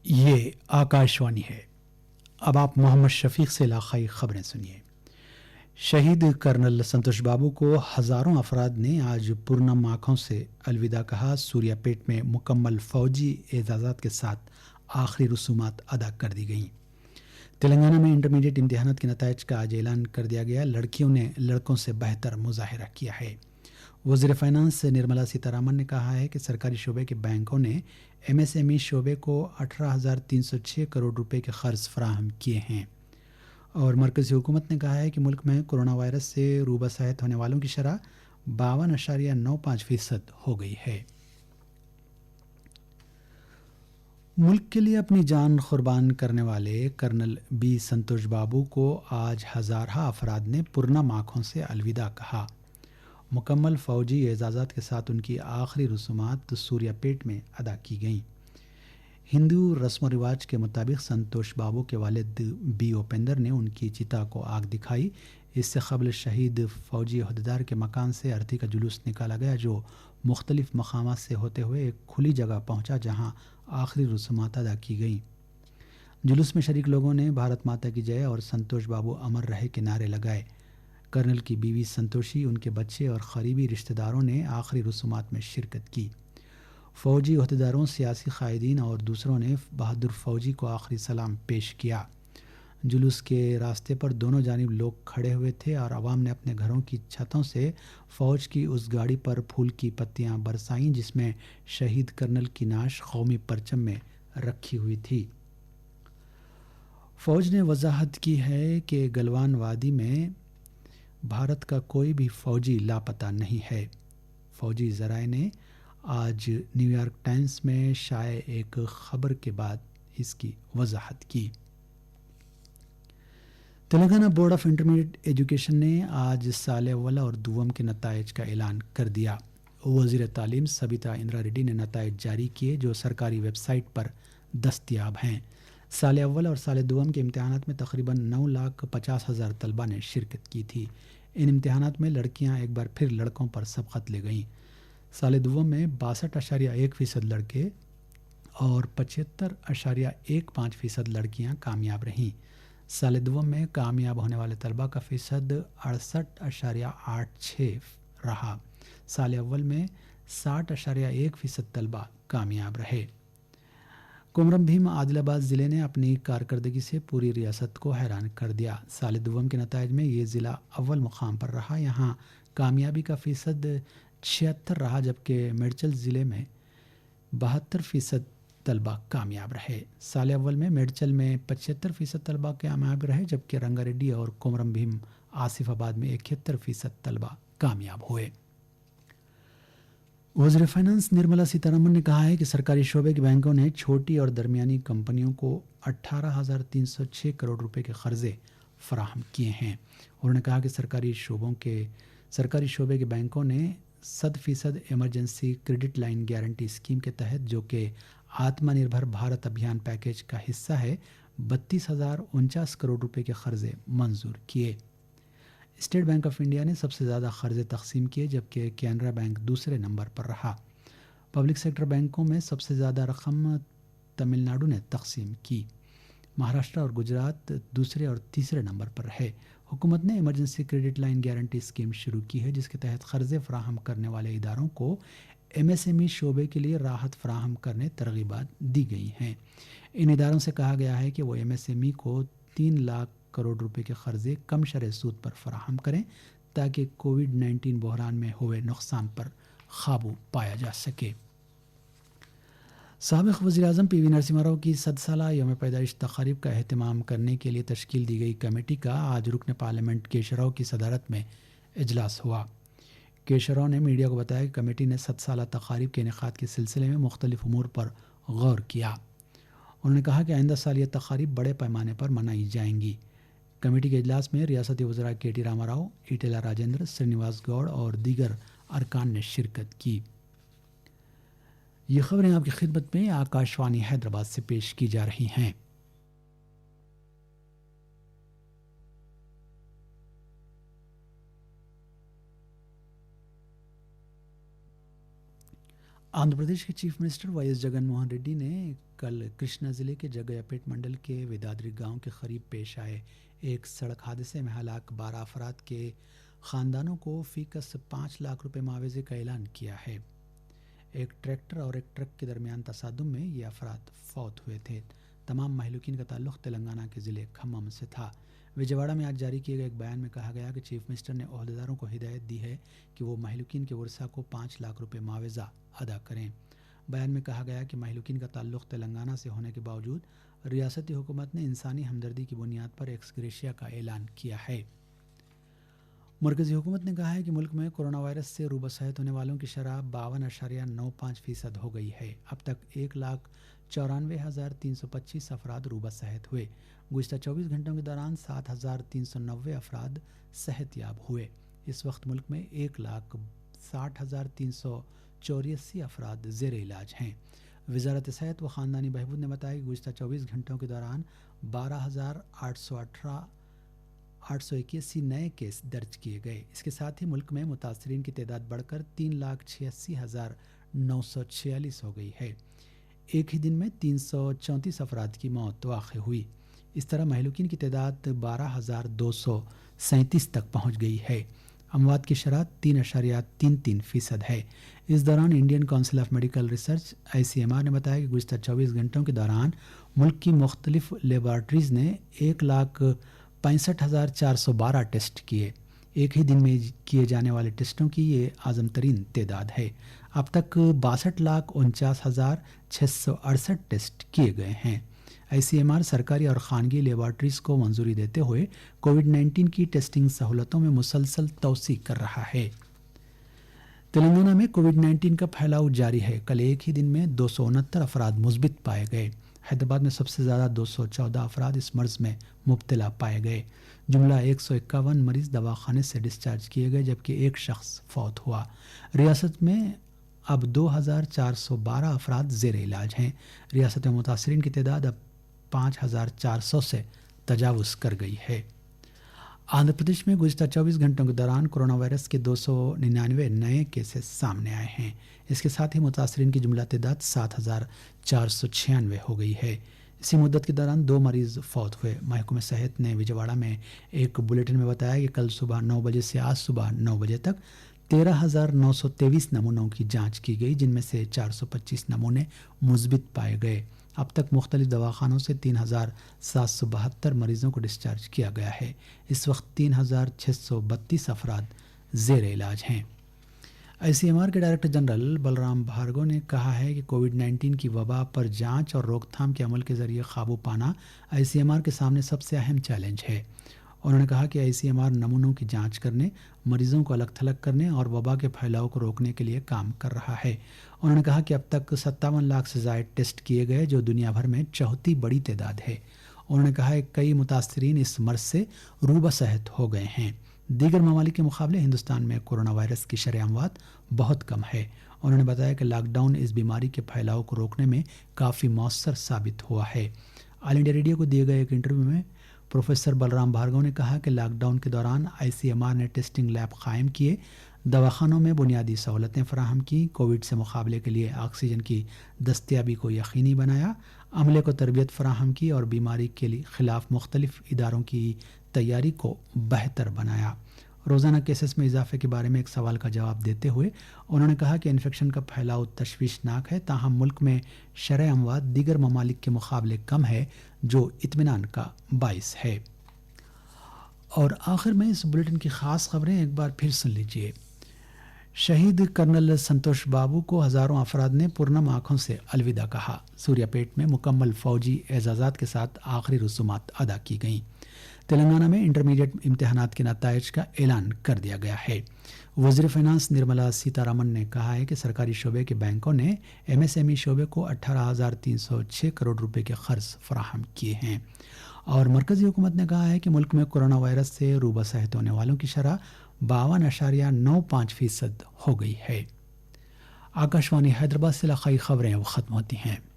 یہ آکاشوانی ہے۔ اب آپ محمد شفیق سے علاقائی خبریں سنیے۔ شہید کرنل سنتوش بابو کو ہزاروں افراد نے آج پورنم آنکھوں سے الوداع کہا۔ سوریا پیٹ میں مکمل فوجی اعزازات کے ساتھ آخری رسومات ادا کر دی گئیں۔ تلنگانہ میں انٹرمیڈیٹ امتحانات کے نتائج کا آج اعلان کر دیا گیا۔ لڑکیوں نے لڑکوں سے بہتر مظاہرہ کیا ہے۔ وزیر فائنانس نرملا سیتارمن نے کہا ہے کہ سرکاری شعبے کے بینکوں نے ایم ایس ایم ای شعبے کو 18,306 کروڑ روپے کے قرض فراہم کیے ہیں، اور مرکزی حکومت نے کہا ہے کہ ملک میں کورونا وائرس سے روبہ صحت ہونے والوں کی شرح 52.95% ہو گئی ہے۔ ملک کے لیے اپنی جان قربان کرنے والے کرنل بی سنتوش بابو کو آج ہزارہ افراد نے پرنم آنکھوں سے الوداع کہا۔ مکمل فوجی اعزازات کے ساتھ ان کی آخری رسومات سوریا پیٹ میں ادا کی گئیں۔ ہندو رسم و رواج کے مطابق سنتوش بابو کے والد بی اوپیندر نے ان کی چتا کو آگ دکھائی۔ اس سے قبل شہید فوجی عہدیدار کے مکان سے ارتھی کا جلوس نکالا گیا، جو مختلف مقامات سے ہوتے ہوئے ایک کھلی جگہ پہنچا جہاں آخری رسومات ادا کی گئیں۔ جلوس میں شریک لوگوں نے بھارت ماتا کی جے اور سنتوش بابو امر رہے کے نعرے لگائے۔ کرنل کی بیوی سنتوشی، ان کے بچے اور قریبی رشتہ داروں نے آخری رسومات میں شرکت کی۔ فوجی عہدیداروں، سیاسی قائدین اور دوسروں نے بہادر فوجی کو آخری سلام پیش کیا۔ جلوس کے راستے پر دونوں جانب لوگ کھڑے ہوئے تھے اور عوام نے اپنے گھروں کی چھتوں سے فوج کی اس گاڑی پر پھول کی پتیاں برسائیں جس میں شہید کرنل کی نعش قومی پرچم میں رکھی ہوئی تھی۔ فوج نے وضاحت کی ہے کہ گلوان وادی میں بھارت کا کوئی بھی فوجی لاپتہ نہیں ہے۔ فوجی ذرائع نے آج نیو یارک ٹائمز میں شائع ایک خبر کے بعد اس کی وضاحت کی۔ Telangana board of intermediate education نے آج سال اول اور دوم کے نتائج کا اعلان کر دیا۔ وزیر تعلیم سبیتا اندرا ریڈی نے نتائج جاری کیے جو سرکاری ویب سائٹ پر دستیاب ہیں۔ سال اول اور سال دوم کے امتحانات میں تقریباً 9,50,000 طلبہ نے شرکت کی تھی۔ ان امتحانات میں لڑکیاں ایک بار پھر لڑکوں پر سبقت لے گئیں۔ سال دوم میں 62.1% لڑکے اور 75.15% لڑکیاں کامیاب رہیں۔ سال دوم میں کامیاب ہونے والے طلبہ کا فیصد 68.86 رہا۔ سال اول میں 60.1% طلبہ کامیاب رہے۔ کمرم بھیم عادل آباد ضلع نے اپنی کارکردگی سے پوری ریاست کو حیران کر دیا۔ سال دوم کے نتائج میں یہ ضلع اول مقام پر رہا۔ یہاں کامیابی کا فیصد 76 رہا، جبکہ میڈچل ضلع میں 72% طلبہ کامیاب رہے۔ سال اول میں میڈچل میں 75% طلبہ کامیاب رہے، جبکہ رنگا ریڈی اور کمرم بھیم آصف آباد میں 71% طلبہ کامیاب ہوئے۔ وزیر فائنانس نرملا سیتارمن نے کہا ہے کہ سرکاری شعبے کے بینکوں نے چھوٹی اور درمیانی کمپنیوں کو 18,306 کروڑ روپے کے قرضے فراہم کیے ہیں۔ انہوں نے کہا کہ سرکاری شعبے کے بینکوں نے 100% emergency credit line guarantee scheme کے تحت، جو کہ آتما نربھر بھارت ابھیان پیکیج کا حصہ ہے، 32,049 کروڑ روپے کے قرضے منظور کیے۔ اسٹیٹ بینک آف انڈیا نے سب سے زیادہ قرضے تقسیم کیے، جبکہ کینرا بینک دوسرے نمبر پر رہا۔ پبلک سیکٹر بینکوں میں سب سے زیادہ رقم تمل ناڈو نے تقسیم کی۔ مہاراشٹر اور گجرات دوسرے اور تیسرے نمبر پر رہے۔ حکومت نے emergency credit line guarantee scheme شروع کی ہے، جس کے تحت قرضے فراہم کرنے والے اداروں کو ایم ایس ایم ای شعبے کے لیے راحت فراہم کرنے ترغیبات دی گئی ہیں۔ ان اداروں سے کہا گیا ہے کہ وہ ایم ایس ایم ای کو 3 لاکھ کروڑ روپے کے قرضے کم شرح سود پر فراہم کریں تاکہ کووڈ-19 بحران میں ہوئے نقصان پر قابو پایا جا سکے۔ سابق وزیر اعظم پی وی نرسمہا راؤ کی 100 سالہ یوم پیدائش تقاریب کا اہتمام کرنے کے لیے تشکیل دی گئی کمیٹی کا آج رکن پارلیمنٹ کیشور راؤ کی صدارت میں اجلاس ہوا۔ کیشور راؤ نے میڈیا کو بتایا کہ کمیٹی نے 100 سالہ تقاریب کے انعقاد کے سلسلے میں مختلف امور پر غور کیا۔ انہوں نے کہا کہ آئندہ سال یہ تقاریب بڑے پیمانے پر منائی جائیں گی۔ کمیٹی کے اجلاس میں ریاستی وزراء کے ٹی راما راؤ، ایٹیلا راجندر، سرینواس گوڑ اور دیگر ارکان نے شرکت کی۔ یہ خبریں آپ کی خدمت میں آکاشوانی حیدرآباد سے پیش کی جا رہی ہیں۔ आंध्र प्रदेश के chief minister Y S Jagan Mohan Reddy ने कल कृष्णा जिले के जगयपेट मंडल के वेदाद्री गांव के करीब पेश आए एक सड़क हादसे में हलाक 12 अफराद के खानदानों को फीकस 5 लाख रुपए मुआवजे का ऐलान किया है। एक ट्रैक्टर और एक ट्रक के दरमियान तसादुम में ये अफराद फौत हुए थे। तमाम महलूकीन का ताल्लुक़ तेलंगाना के ज़िले खम्मम से था। विजयवाड़ा में आज जारी किए गए एक बयान में कहा गया कि चीफ मिनिस्टर ने ओहदेदारों को हिदायत दी है कि वो महलूकीन के वर्सा को 5 लाख रुपए मुआवजा अदा करें। बयान में कहा गया कि महलूकीन का ताल्लुक़ तेलंगाना से होने के बावजूद रियासती हुकूमत ने इंसानी हमदर्दी की बुनियाद पर एक्स ग्रेशिया का ऐलान किया है। मरकज़ी हुकूमत ने कहा है कि मुल्क में कोरोना वायरस से रूबसहत होने वालों की शरह 52.95% हो गई है। अब तक 1,94,325 अफराद रूबसहत हुए। गुज़िश्ता 24 घंटों के दौरान 7,390 अफराद सेहतयाब हुए। इस वक्त मुल्क में 1,60,384 अफराद ज़ेर इलाज हैं। वज़ारत सेहत व ख़ानदानी बहबूद ने बताया कि गुज़िश्ता 24 घंटों के दौरान 12,881 नए केस दर्ज किए गए। इसके साथ ही मुल्क में मुतासरीन की तादाद बढ़कर 3,86,946 हो गई है। एक ही दिन में 334 अफराद की मौत वाक़ई हुई। इस तरह महलूकीन की तादाद 12,237 तक पहुँच गई है। अमवात की शरह 3.33% है। इस दौरान Indian council of medical research ICMR ने बताया कि गुज़िश्ता 24 घंटों के दौरान मुल्क की मुख्तलिफ लेबॉर्ट्रीज़ ने 1,65,412 टेस्ट किए। एक ही दिन में किए जाने वाले टेस्टों की ये आज़म तरीन तादाद है। अब तक 62,49,668 टेस्ट किए गए हैं। ICMR सरकारी और खानगी लेबॉर्ट्रीज़ को मंजूरी देते हुए कोविड-19 की टेस्टिंग सहूलतों में मुसलसल तोसी कर रहा है। तेलंगाना में कोविड-19 का फैलाव जारी है। कल एक ही दिन में 269 अफराद मुस्बित पाए गए। हैदराबाद में सबसे ज़्यादा 214 अफराद इस मर्ज़ में मुब्तला पाए गए। जुमला 151 मरीज़ दवाखाने से डिस्चार्ज किए गए, जबकि एक शख्स फौत हुआ। रियासत में अब 2,412 अफराद ज़ेर इलाज हैं। रियासत में मुतासरीन की तादाद अब 5,400 से तजावुज़ कर गई है। आंध्र प्रदेश में गुज़िश्ता 24 घंटों के दौरान कोरोना वायरस के 299 नए केसेस सामने आए हैं। इसके साथ ही मुतासरीन की जुमला तादाद 7,496 हो गई है। इसी मुद्दत के दौरान 2 मरीज़ फौत हुए। महकमे सेहत ने विजयवाड़ा में एक बुलेटिन में बताया कि कल सुबह 9 बजे से आज सुबह 9 बजे तक 13,923 नमूनों की जाँच की गई, जिनमें से 425 नमूने मुस्बित पाए गए। अब तक मुख्तलिफ दवाखानों से 3,772 मरीज़ों को डिस्चार्ज किया गया है। इस वक्त 3,632 अफराद ज़ेर इलाज हैं। ICMR के डायरेक्टर जनरल बलराम भार्गव ने कहा है कि कोविड-19 की वबा पर जांच और रोकथाम के अमल के ज़रिए काबू पाना ICMR के सामने सबसे अहम चैलेंज है। उन्होंने कहा कि ICMR नमूनों की जांच करने, मरीज़ों को अलग थलग करने और वबा के फैलाव को रोकने के लिए काम कर रहा है। उन्होंने कहा कि अब तक 57 लाख से ज़ायद टेस्ट किए गए, जो दुनिया भर में चौथी बड़ी तादाद है। उन्होंने कहा कि कई मुतासरीन इस मर्ज़ से रूबसहत हो गए हैं। दीगर ममालिक के मुकाबले हिंदुस्तान में कोरोना वायरस की शरह अमवात बहुत कम है। उन्होंने बताया कि लॉकडाउन इस बीमारी के फैलाव को रोकने में काफ़ी मौसर साबित हुआ है। ऑल इंडिया रेडियो को दिए गए एक इंटरव्यू में प्रोफेसर बलराम भार्गव ने कहा कि लॉकडाउन के दौरान ICMR ने टेस्टिंग लैब कायम किए, दवाखानों में बुनियादी सहूलतें फराहम की, कोविड से मुकाबले के लिए ऑक्सीजन की दस्तयाबी को यकीनी बनाया, अमले को तरबियत फराहम की और बीमारी के खिलाफ मुख्तलिफ इदारों की तैयारी को बेहतर बनाया। रोज़ाना केसेस में इजाफे के बारे में एक सवाल का जवाब देते हुए उन्होंने कहा कि इन्फेक्शन का फैलाव तशवीशनाक है, ताहम मुल्क में शरह अमवात दीगर ममालिक के मुकाबले कम है, जो इत्मीनान का बाइस है। और आखिर में इस बुलेटिन की ख़ास खबरें एक बार फिर सुन लीजिए। शहीद कर्नल संतोष बाबू को हज़ारों अफराद ने पुरनम आँखों से अलविदा कहा। सूर्यापेट में मुकम्मल फ़ौजी एजाज़ात के साथ आखिरी रसूमात अदा की गईं। तेलंगाना में इंटरमीडिएट इम्तहानात के नताइज का ऐलान कर दिया गया है। वज़ीर फ़ाइनेंस निर्मला सीतारमण ने कहा है कि सरकारी शोबे के बैंकों ने MSME शोबे को 18,306 करोड़ रुपए के क़र्ज़ फराहम किए हैं। और मरकज़ी हुकूमत ने कहा है कि मुल्क में कोरोना वायरस से रूबसहत होने वालों की शरह 52.95% हो गई है। आकाशवाणी हैदराबाद से इलाक़ाई ख़बरें अब ख़त्म होती हैं।